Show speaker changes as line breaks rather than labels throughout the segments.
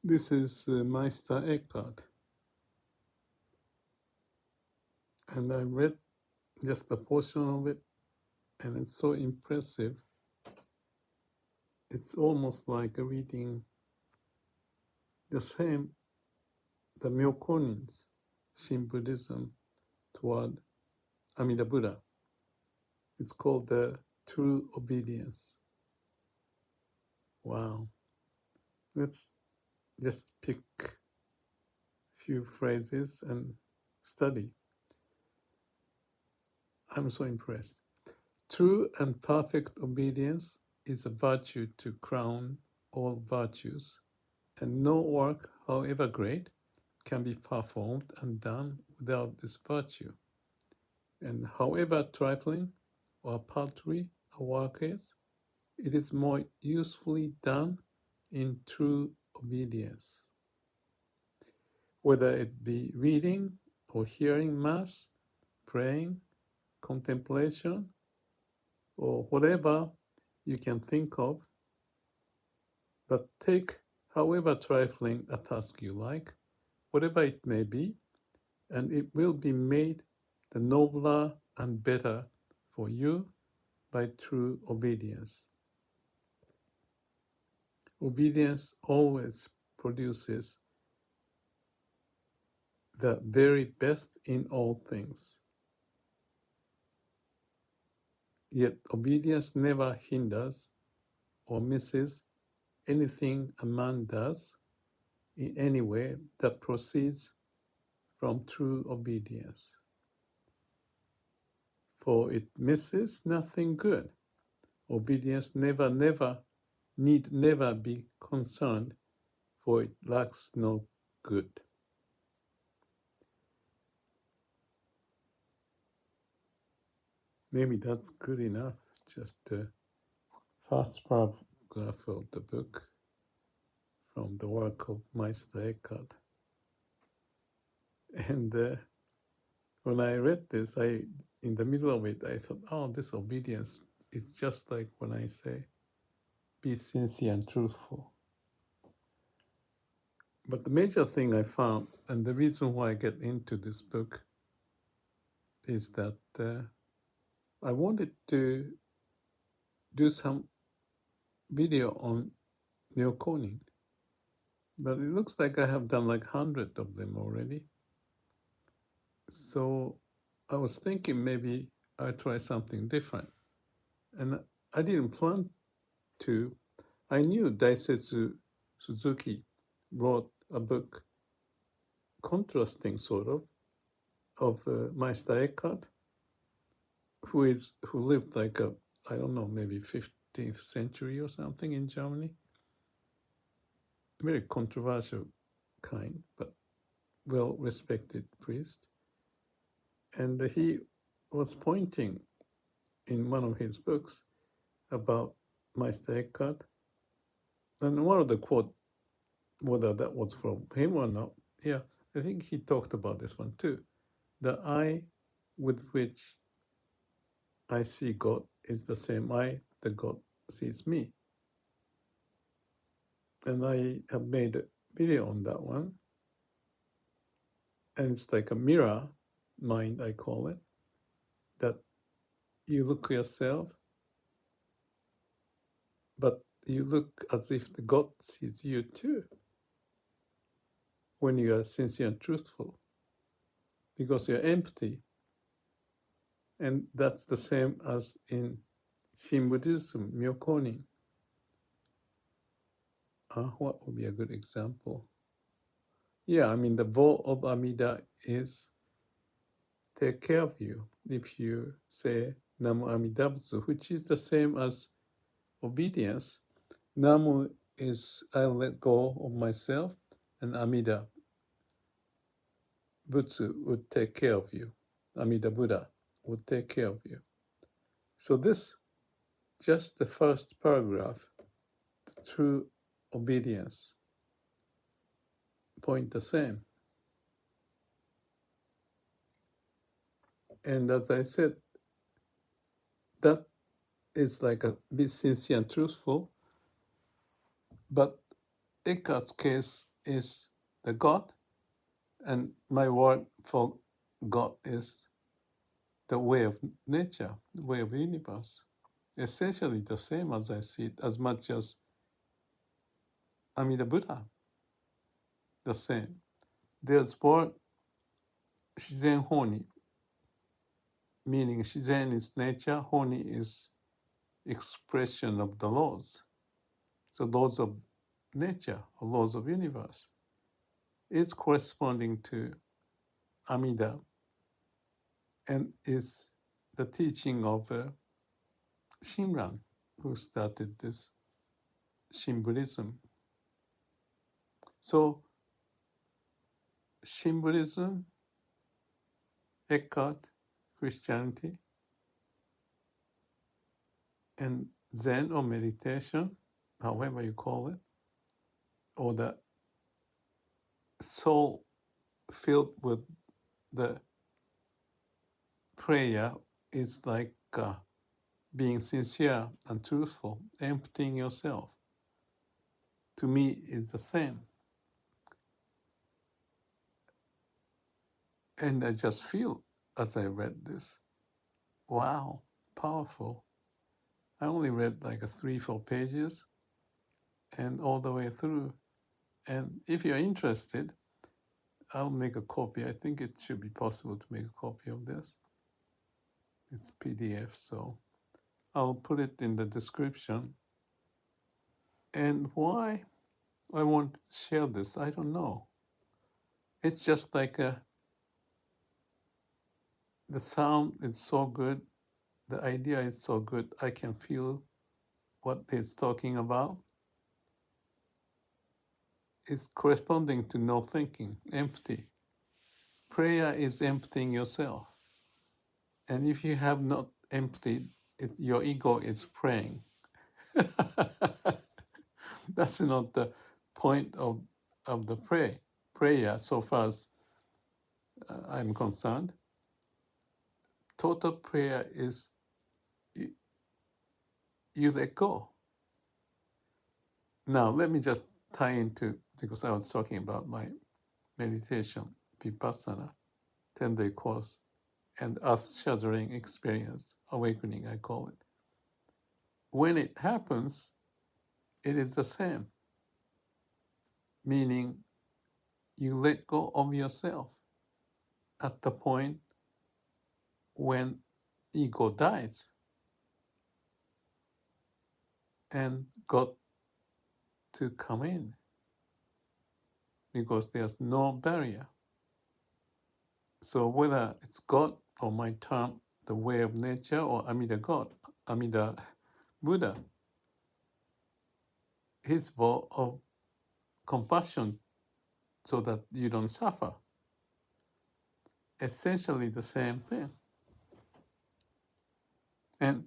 This is Meister Eckhart, and I read just a portion of it, and it's so impressive. It's almost like reading the Myokonins, Shin Buddhism toward Amida Buddha. It's called the True Obedience. Wow. Let's just pick a few phrases and study. I'm so impressed. True and perfect obedience is a virtue to crown all virtues, and no work, however great, can be performed and done without this virtue. And however trifling or paltry a work is, it is more usefully done in true obedience. Whether it be reading or hearing Mass, praying, contemplation, or whatever you can think of, but take however trifling a task you like, whatever it may be, and it will be made the nobler and better for you by true obedience. Obedience always produces the very best in all things. Yet obedience never hinders or misses anything a man does in any way that proceeds from true obedience. For it misses nothing good. Obedience need never be concerned, for it lacks no good. Maybe that's good enough, just the first paragraph of the book from the work of Meister Eckhart. And when I read this, in the middle of it, I thought, oh, this obedience is just like when I say, be sincere and truthful. But the major thing I found, and the reason why I get into this book, is that I wanted to do some video on Myokonin, but it looks like I have done like 100 of them already. So I was thinking maybe I'd try something different. And I didn't plan to. I knew Daisetsu Suzuki wrote a book contrasting sort of Meister Eckhart, who lived like I don't know, maybe 15th century or something in Germany. Very controversial kind, but well-respected priest. And he was pointing in one of his books about Meister Eckhart. And one of the quote, whether that was from him or not, yeah, I think he talked about this one too. The eye with which I see God is the same eye that God sees me. And I have made a video on that one. And it's like a mirror mind, I call it, that you look at yourself, but you look as if the God sees you too when you are sincere and truthful, because you're empty. And that's the same as in Shin Buddhism, Myokonin. What would be a good example? Yeah, I mean, the vow of Amida is take care of you. If you say Namu Amida Buddha, which is the same as obedience, Namu is I let go of myself, and Amida Butsu would take care of you. Amida Buddha would take care of you. So this, just the first paragraph, the true obedience, point the same. And as I said, that is like be sincere and truthful. But Eckhart's case is the God, and my word for God is the way of nature, the way of the universe. Essentially the same as I see it, as much as Amida Buddha, the same. There's word shizen honi, meaning shizen is nature, honi is expression of the laws. So laws of nature or laws of universe is corresponding to Amida and is the teaching of Shinran, who started this Shin Buddhism. So Shin Buddhism, Eckhart, Christianity, and Zen or meditation, however you call it, or the soul filled with the prayer is like being sincere and truthful, emptying yourself. To me, is the same. And I just feel, as I read this, wow, powerful. I only read like 3-4 pages and all the way through. And if you're interested, I'll make a copy. I think it should be possible to make a copy of this. It's PDF, so I'll put it in the description. And why I want to share this, I don't know. It's just like the sound is so good, the idea is so good, I can feel what it's talking about. It's corresponding to no thinking, empty. Prayer is emptying yourself. And if you have not emptied, your ego is praying. That's not the point of the prayer so far as I'm concerned. Total prayer is you let go. Now, let me just tie into, because I was talking about my meditation, Vipassana, 10-day course, and earth-shattering experience, awakening, I call it. When it happens, it is the same, meaning you let go of yourself at the point when ego dies and God to come in, because there's no barrier. So whether it's God or my term, the way of nature, or Amida God, Amida Buddha, his vow of compassion so that you don't suffer, essentially the same thing. And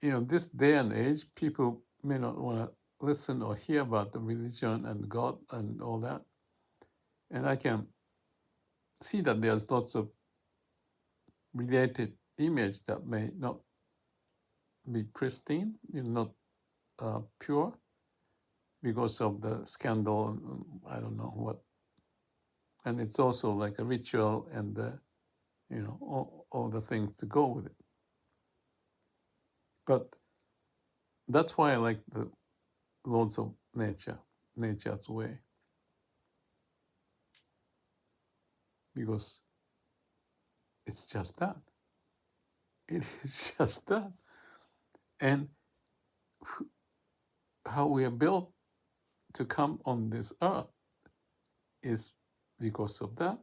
this day and age, people may not want to listen or hear about the religion and God and all that. And I can see that there's lots of related image that may not be pristine, not pure, because of the scandal and I don't know what. And it's also like a ritual and all the things to go with it. But that's why I like the laws of nature, nature's way, because it's just that. It is just that. And how we are built to come on this earth is because of that.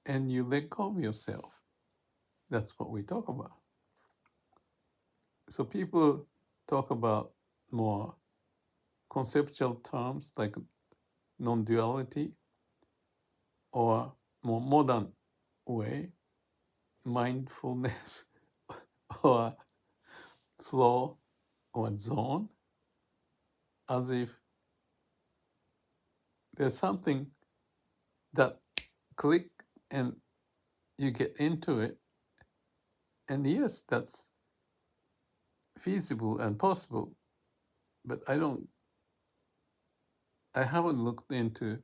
And you let go of yourself. That's what we talk about. So people talk about more conceptual terms like non-duality, or more modern way, mindfulness, or flow, or zone, as if there's something that click and you get into it. And yes, that's feasible and possible, but I don't I haven't looked into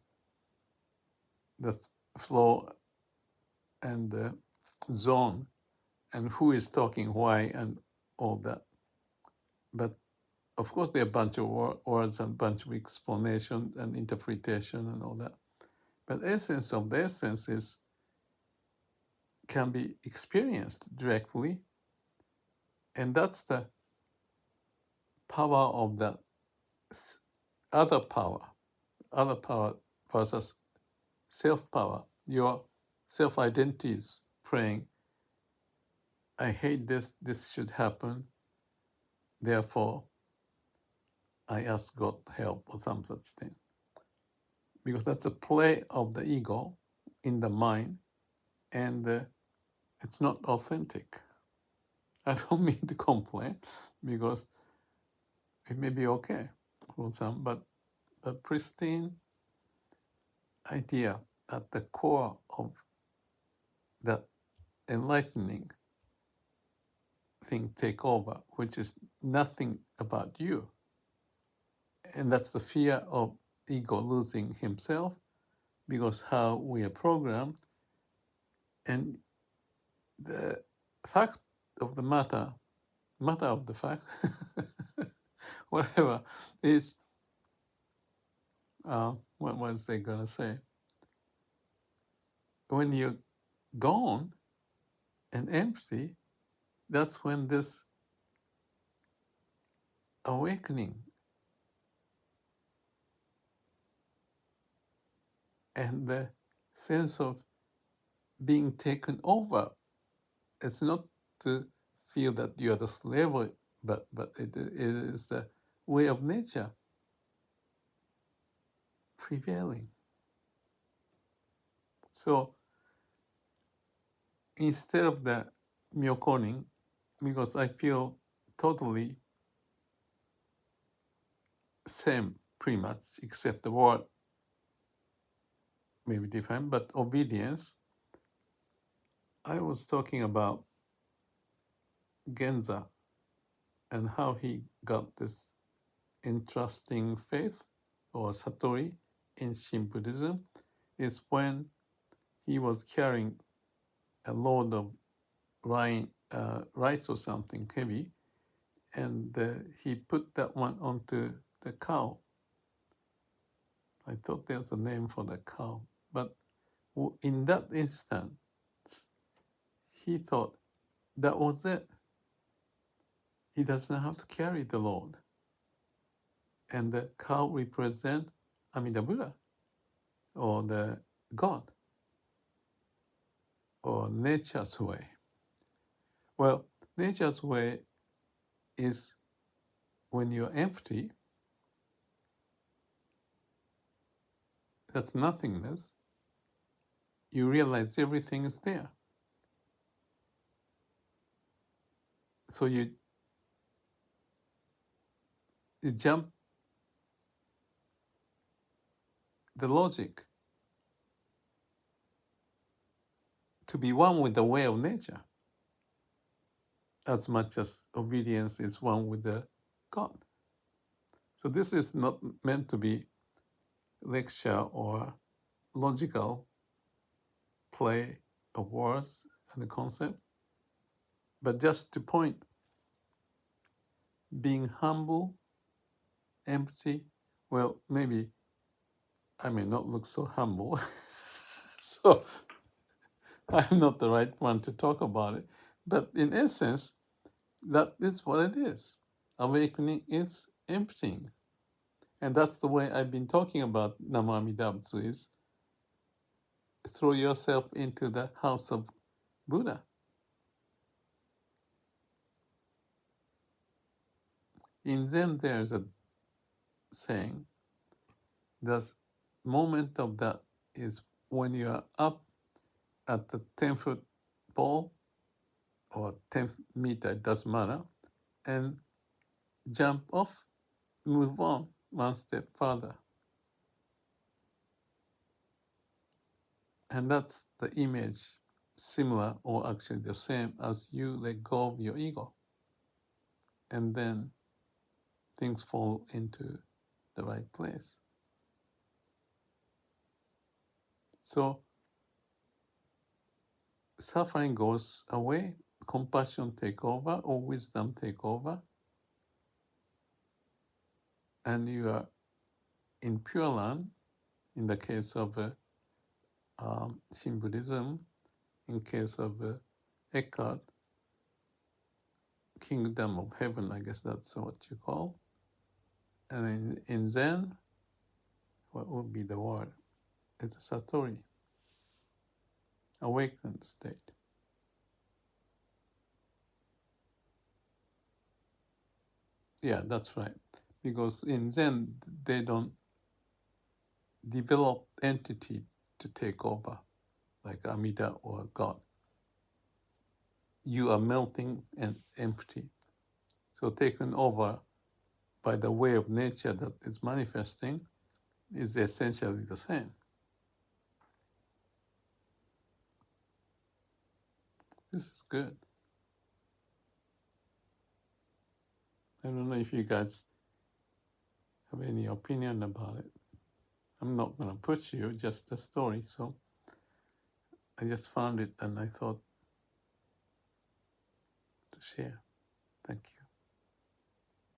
the flow and the zone and who is talking why and all that. But of course, there are a bunch of words and a bunch of explanation and interpretation and all that. But essence of the essence is can be experienced directly, and that's the power of the other power versus self-power. Your self-identity is praying, I hate this, this should happen, therefore I ask God help or some such thing. Because that's a play of the ego in the mind, and it's not authentic. I don't mean to complain, because it may be okay for some, but pristine idea at the core of that enlightening thing take over, which is nothing about you. And that's the fear of ego losing himself, because how we are programmed. And the fact of the matter of the fact, whatever, is, what was they going to say? When you're gone and empty, that's when this awakening and the sense of being taken over. It's not to feel that you're the slave, but it is the way of nature prevailing. So instead of the Myokonin, because I feel totally same pretty much, except the word may be different, but obedience. I was talking about Genza and how he got this interesting faith or satori in Shin Buddhism is when he was carrying a load of rice or something heavy, and he put that one onto the cow. I thought there's a name for the cow, but in that instant, he thought that was it. He doesn't have to carry the load. And the cow represents Amida Buddha, or the God, or nature's way. Well, nature's way is when you're empty, that's nothingness, you realize everything is there. So you jump the logic to be one with the way of nature, as much as obedience is one with the God. So this is not meant to be lecture or logical play of words and the concept, but just to point, being humble, empty. Well, maybe I may not look so humble, so I'm not the right one to talk about it. But in essence, that is what it is. Awakening is emptying. And that's the way I've been talking about Nama Amida Buddha is throw yourself into the house of Buddha. In Zen, there's a saying, the moment of that is when you are up at the 10-foot pole or 10 meter, it doesn't matter, and jump off, move on one step further. And that's the image, similar or actually the same as you let go of your ego. And then things fall into the right place. So suffering goes away, compassion take over, or wisdom take over, and you are in Pure Land, in the case of Shin Buddhism, in case of Eckhart, kingdom of heaven, I guess that's what you call. And in Zen, what would be the word? It's a Satori, awakened state. Yeah, that's right. Because in Zen, they don't develop entity to take over, like Amida or God. You are melting and empty. So taken over by the way of nature that is manifesting is essentially the same. This is good. I don't know if you guys have any opinion about it. I'm not going to push you, just a story. So I just found it and I thought to share. Thank you.